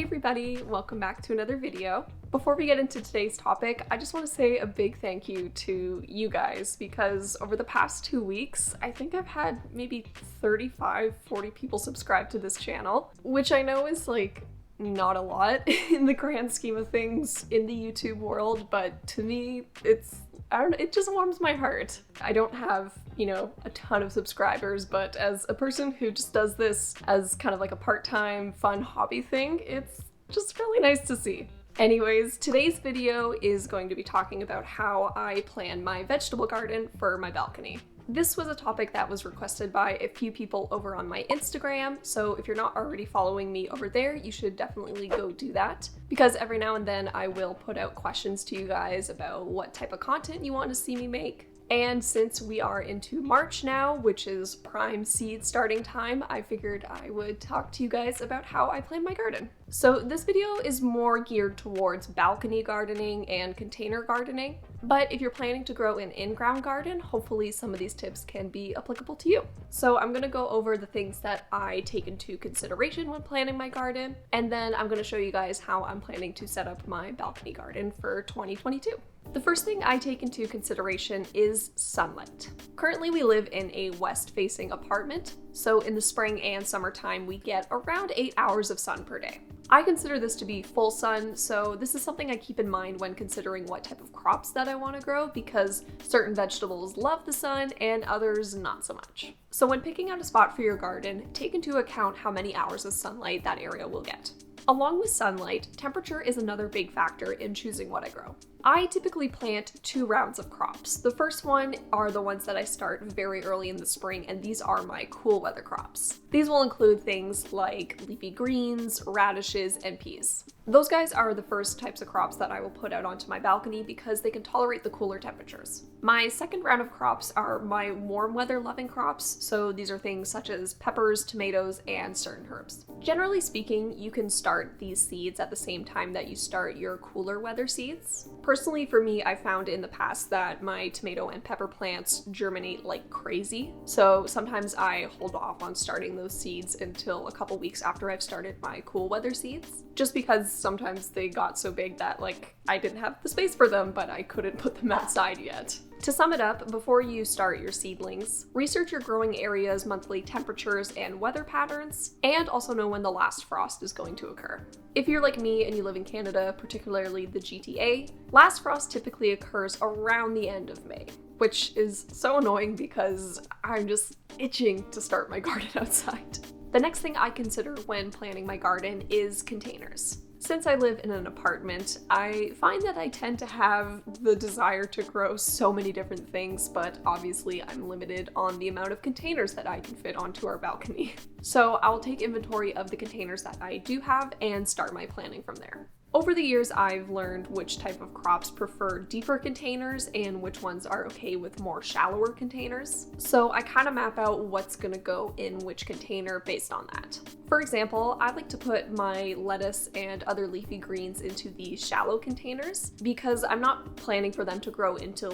everybody, welcome back to another video. Before we get into today's topic, I just want to say a big thank you to you guys because over the past 2 weeks, I think I've had maybe 40 people subscribe to this channel, which I know is like not a lot in the grand scheme of things in the YouTube world, but to me, it just warms my heart. I don't have, a ton of subscribers, but as a person who just does this as kind of like a part-time fun hobby thing, it's just really nice to see. Anyways, today's video is going to be talking about how I plan my vegetable garden for my balcony. This was a topic that was requested by a few people over on my Instagram, so if you're not already following me over there, you should definitely go do that, because every now and then I will put out questions to you guys about what type of content you want to see me make. And since we are into March now, which is prime seed starting time, I figured I would talk to you guys about how I plan my garden. So this video is more geared towards balcony gardening and container gardening, but if you're planning to grow an in-ground garden, hopefully some of these tips can be applicable to you. So I'm gonna go over the things that I take into consideration when planning my garden, and then I'm gonna show you guys how I'm planning to set up my balcony garden for 2022. The first thing I take into consideration is sunlight. Currently we live in a west-facing apartment, so in the spring and summertime we get around 8 hours of sun per day. I consider this to be full sun, so this is something I keep in mind when considering what type of crops that I want to grow, because certain vegetables love the sun and others not so much. So when picking out a spot for your garden, take into account how many hours of sunlight that area will get. Along with sunlight, temperature is another big factor in choosing what I grow. I typically plant 2 rounds of crops. The first one are the ones that I start very early in the spring, and these are my cool weather crops. These will include things like leafy greens, radishes, and peas. Those guys are the first types of crops that I will put out onto my balcony because they can tolerate the cooler temperatures. My second round of crops are my warm weather loving crops, so these are things such as peppers, tomatoes, and certain herbs. Generally speaking, you can start these seeds at the same time that you start your cooler weather seeds. Personally, for me, I found in the past that my tomato and pepper plants germinate like crazy, so sometimes I hold off on starting those seeds until a couple weeks after I've started my cool weather seeds, just because sometimes they got so big that I didn't have the space for them, but I couldn't put them outside yet. To sum it up, before you start your seedlings, research your growing area's monthly temperatures and weather patterns, and also know when the last frost is going to occur. If you're like me and you live in Canada, particularly the GTA, last frost typically occurs around the end of May, which is so annoying because I'm just itching to start my garden outside. The next thing I consider when planning my garden is containers. Since I live in an apartment, I find that I tend to have the desire to grow so many different things, but obviously I'm limited on the amount of containers that I can fit onto our balcony. So I'll take inventory of the containers that I do have and start my planning from there. Over the years, I've learned which type of crops prefer deeper containers and which ones are okay with more shallower containers. So I kind of map out what's gonna go in which container based on that. For example, I like to put my lettuce and other leafy greens into the shallow containers because I'm not planning for them to grow into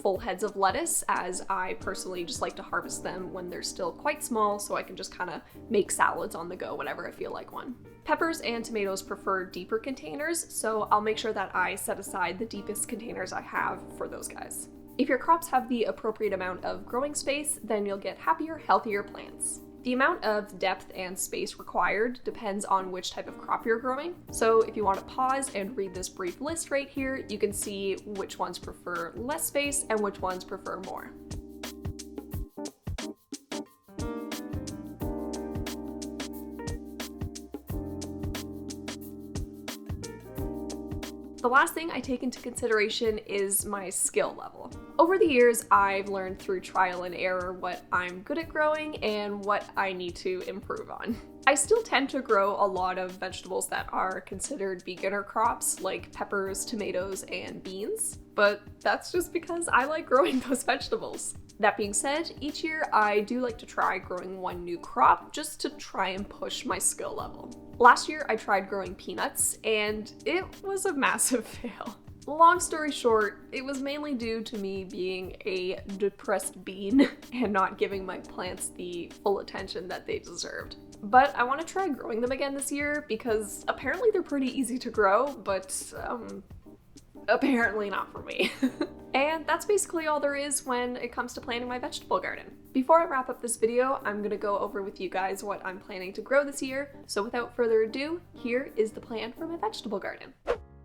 full heads of lettuce, as I personally just like to harvest them when they're still quite small so I can just kind of make salads on the go whenever I feel like one. Peppers and tomatoes prefer deeper containers, so I'll make sure that I set aside the deepest containers I have for those guys. If your crops have the appropriate amount of growing space, then you'll get happier, healthier plants. The amount of depth and space required depends on which type of crop you're growing. So if you want to pause and read this brief list right here, you can see which ones prefer less space and which ones prefer more. The last thing I take into consideration is my skill level. Over the years, I've learned through trial and error what I'm good at growing and what I need to improve on. I still tend to grow a lot of vegetables that are considered beginner crops, like peppers, tomatoes, and beans, but that's just because I like growing those vegetables. That being said, each year I do like to try growing one new crop just to try and push my skill level. Last year I tried growing peanuts and it was a massive fail. Long story short, it was mainly due to me being a depressed bean and not giving my plants the full attention that they deserved. But I want to try growing them again this year because apparently they're pretty easy to grow, but apparently not for me. And that's basically all there is when it comes to planting my vegetable garden. Before I wrap up this video, I'm gonna go over with you guys what I'm planning to grow this year. So without further ado, here is the plan for my vegetable garden.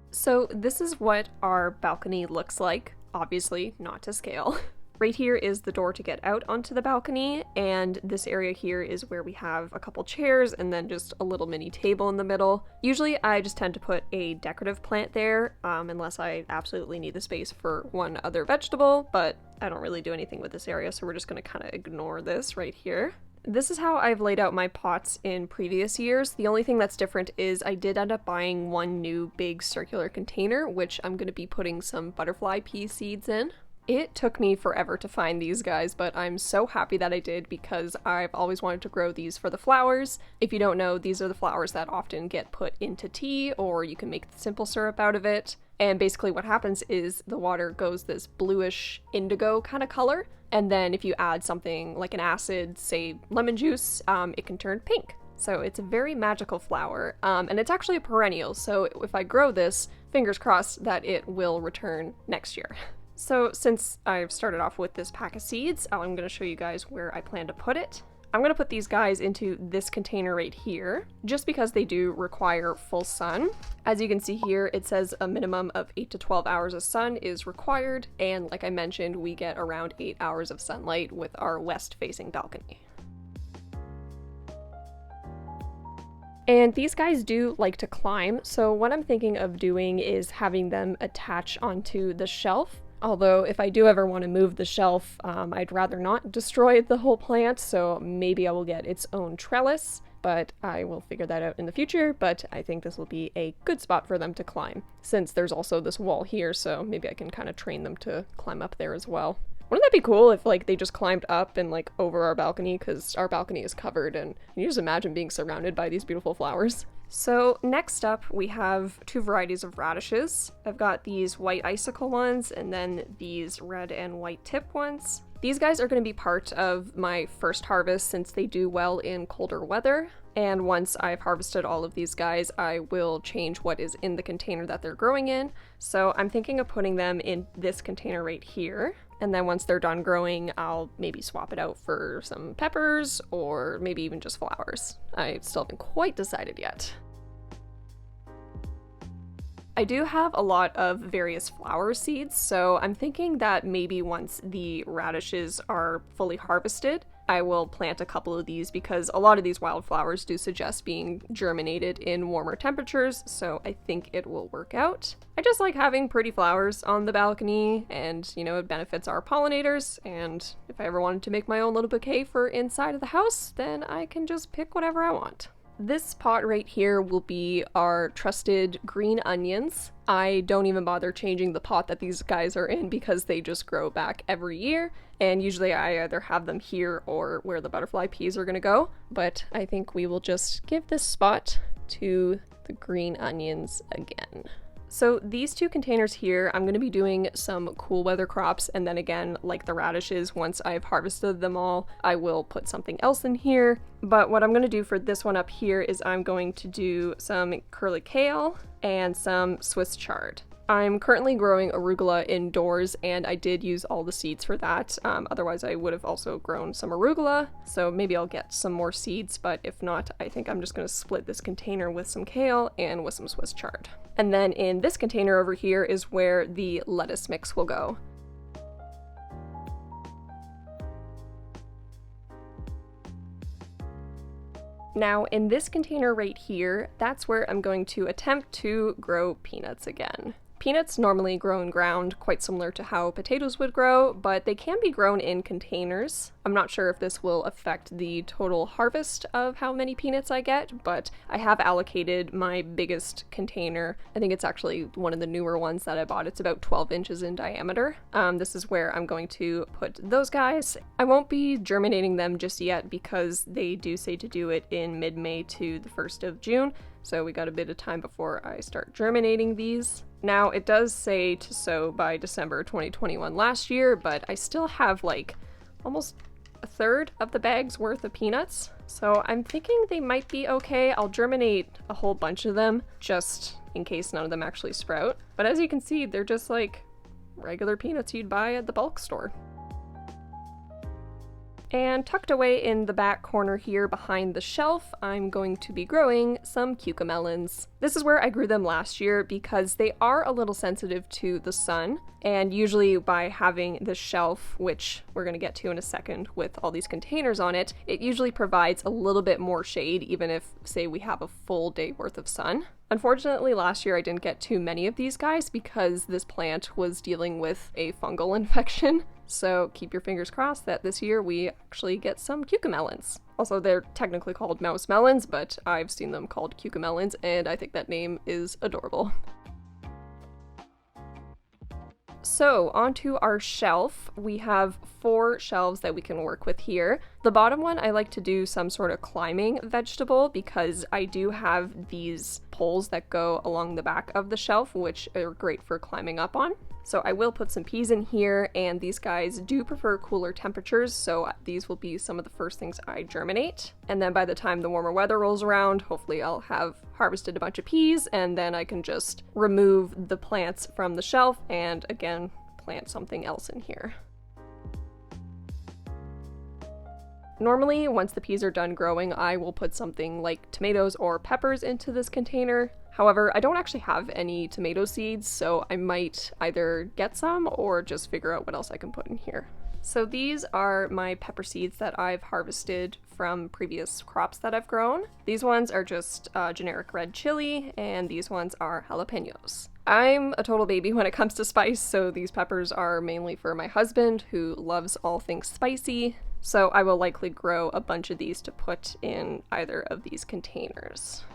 So this is what our balcony looks like, obviously not to scale. Right here is the door to get out onto the balcony, and this area here is where we have a couple chairs and then just a little mini table in the middle. Usually I just tend to put a decorative plant there, unless I absolutely need the space for one other vegetable, but I don't really do anything with this area, so we're just gonna kind of ignore this right here. This is how I've laid out my pots in previous years. The only thing that's different is I did end up buying one new big circular container, which I'm gonna be putting some butterfly pea seeds in. It took me forever to find these guys, but I'm so happy that I did because I've always wanted to grow these for the flowers. If you don't know, these are the flowers that often get put into tea, or you can make the simple syrup out of it. And basically what happens is the water goes this bluish indigo kind of color, and then if you add something like an acid, say lemon juice, it can turn pink. So it's a very magical flower, and it's actually a perennial, so if I grow this, fingers crossed that it will return next year. So since I've started off with this pack of seeds, I'm going to show you guys where I plan to put it. I'm going to put these guys into this container right here, just because they do require full sun. As you can see here, it says a minimum of 8 to 12 hours of sun is required, and like I mentioned, we get around 8 hours of sunlight with our west-facing balcony. And these guys do like to climb, so what I'm thinking of doing is having them attach onto the shelf. Although if I do ever want to move the shelf, I'd rather not destroy the whole plant, so maybe I will get its own trellis, but I will figure that out in the future. But I think this will be a good spot for them to climb, since there's also this wall here, so maybe I can kind of train them to climb up there as well. Wouldn't that be cool if like they just climbed up and like over our balcony, because our balcony is covered, and you just imagine being surrounded by these beautiful flowers. So next up we have two varieties of radishes. I've got these white icicle ones and then these red and white tip ones. These guys are going to be part of my first harvest since they do well in colder weather. And once I've harvested all of these guys, I will change what is in the container that they're growing in. So I'm thinking of putting them in this container right here. And then once they're done growing, I'll maybe swap it out for some peppers or maybe even just flowers. I still haven't quite decided yet. I do have a lot of various flower seeds, so I'm thinking that maybe once the radishes are fully harvested, I will plant a couple of these because a lot of these wildflowers do suggest being germinated in warmer temperatures, so I think it will work out. I just like having pretty flowers on the balcony, and you know, it benefits our pollinators, and if I ever wanted to make my own little bouquet for inside of the house, then I can just pick whatever I want. This pot right here will be our trusted green onions. I don't even bother changing the pot that these guys are in because they just grow back every year, and usually I either have them here or where the butterfly peas are gonna go, but I think we will just give this spot to the green onions again. So these two containers here, I'm going to be doing some cool weather crops, and then again, like the radishes, once I've harvested them all, I will put something else in here. But what I'm going to do for this one up here is I'm going to do some curly kale and some Swiss chard. I'm currently growing arugula indoors, and I did use all the seeds for that. Otherwise I would have also grown some arugula, so maybe I'll get some more seeds, but if not, I think I'm just going to split this container with some kale and with some Swiss chard. And then in this container over here is where the lettuce mix will go. Now in this container right here, that's where I'm going to attempt to grow peanuts again. Peanuts normally grow in ground, quite similar to how potatoes would grow, but they can be grown in containers. I'm not sure if this will affect the total harvest of how many peanuts I get, but I have allocated my biggest container. I think it's actually one of the newer ones that I bought. It's about 12 inches in diameter. This is where I'm going to put those guys. I won't be germinating them just yet because they do say to do it in mid-May to the 1st of June. So we got a bit of time before I start germinating these. Now it does say to sow by December 2021 last year, but I still have like almost a third of the bag's worth of peanuts. So I'm thinking they might be okay. I'll germinate a whole bunch of them just in case none of them actually sprout. But as you can see, they're just like regular peanuts you'd buy at the bulk store. And tucked away in the back corner here behind the shelf, I'm going to be growing some cucamelons. This is where I grew them last year because they are a little sensitive to the sun, and usually by having this shelf, which we're going to get to in a second with all these containers on it, it usually provides a little bit more shade even if, say, we have a full day worth of sun. Unfortunately, last year I didn't get too many of these guys because this plant was dealing with a fungal infection. So keep your fingers crossed that this year we actually get some cucamelons. Also, they're technically called mouse melons, but I've seen them called cucamelons, and I think that name is adorable. So onto our shelf, we have 4 shelves that we can work with here. The bottom one, I like to do some sort of climbing vegetable because I do have these poles that go along the back of the shelf, which are great for climbing up on. So I will put some peas in here, and these guys do prefer cooler temperatures, so these will be some of the first things I germinate. And then by the time the warmer weather rolls around, hopefully I'll have harvested a bunch of peas, and then I can just remove the plants from the shelf and again plant something else in here. Normally, once the peas are done growing, I will put something like tomatoes or peppers into this container. However, I don't actually have any tomato seeds, so I might either get some or just figure out what else I can put in here. So these are my pepper seeds that I've harvested from previous crops that I've grown. These ones are just generic red chili, and these ones are jalapenos. I'm a total baby when it comes to spice, so these peppers are mainly for my husband, who loves all things spicy. So I will likely grow a bunch of these to put in either of these containers.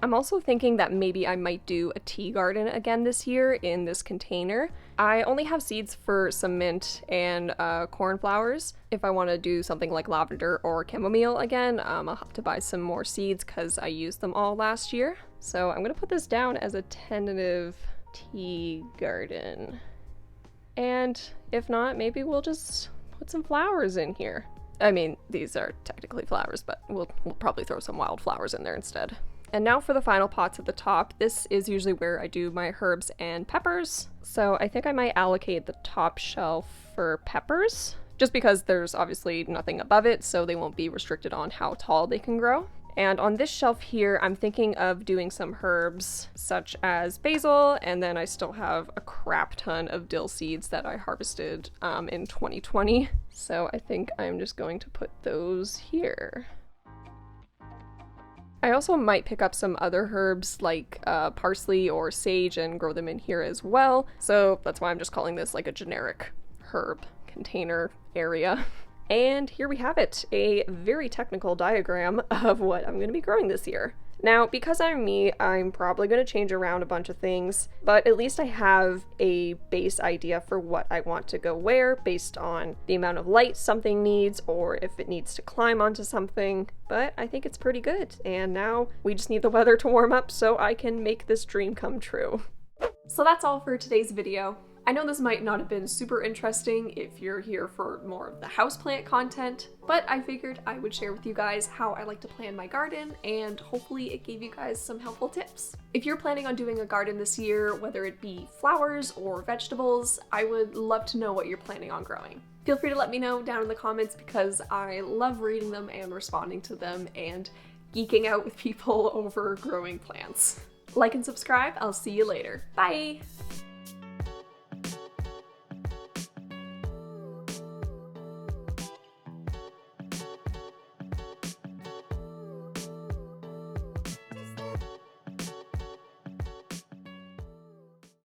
I'm also thinking that maybe I might do a tea garden again this year in this container. I only have seeds for some mint and cornflowers. If I want to do something like lavender or chamomile again, I'll have to buy some more seeds because I used them all last year. So I'm going to put this down as a tentative tea garden. And if not, maybe we'll just put some flowers in here. I mean, these are technically flowers, but we'll probably throw some wildflowers in there instead. And now for the final pots at the top. This is usually where I do my herbs and peppers. So I think I might allocate the top shelf for peppers, just because there's obviously nothing above it, so they won't be restricted on how tall they can grow. And on this shelf here, I'm thinking of doing some herbs such as basil, and then I still have a crap ton of dill seeds that I harvested in 2020. So I think I'm just going to put those here. I also might pick up some other herbs like parsley or sage and grow them in here as well. So that's why I'm just calling this like a generic herb container area. And here we have it, a very technical diagram of what I'm going to be growing this year. Now, because I'm me, I'm probably going to change around a bunch of things, but at least I have a base idea for what I want to go where based on the amount of light something needs or if it needs to climb onto something, but I think it's pretty good. And now we just need the weather to warm up so I can make this dream come true. So that's all for today's video. I know this might not have been super interesting if you're here for more of the houseplant content, but I figured I would share with you guys how I like to plan my garden, and hopefully it gave you guys some helpful tips. If you're planning on doing a garden this year, whether it be flowers or vegetables, I would love to know what you're planning on growing. Feel free to let me know down in the comments because I love reading them and responding to them and geeking out with people over growing plants. Like and subscribe, I'll see you later. Bye!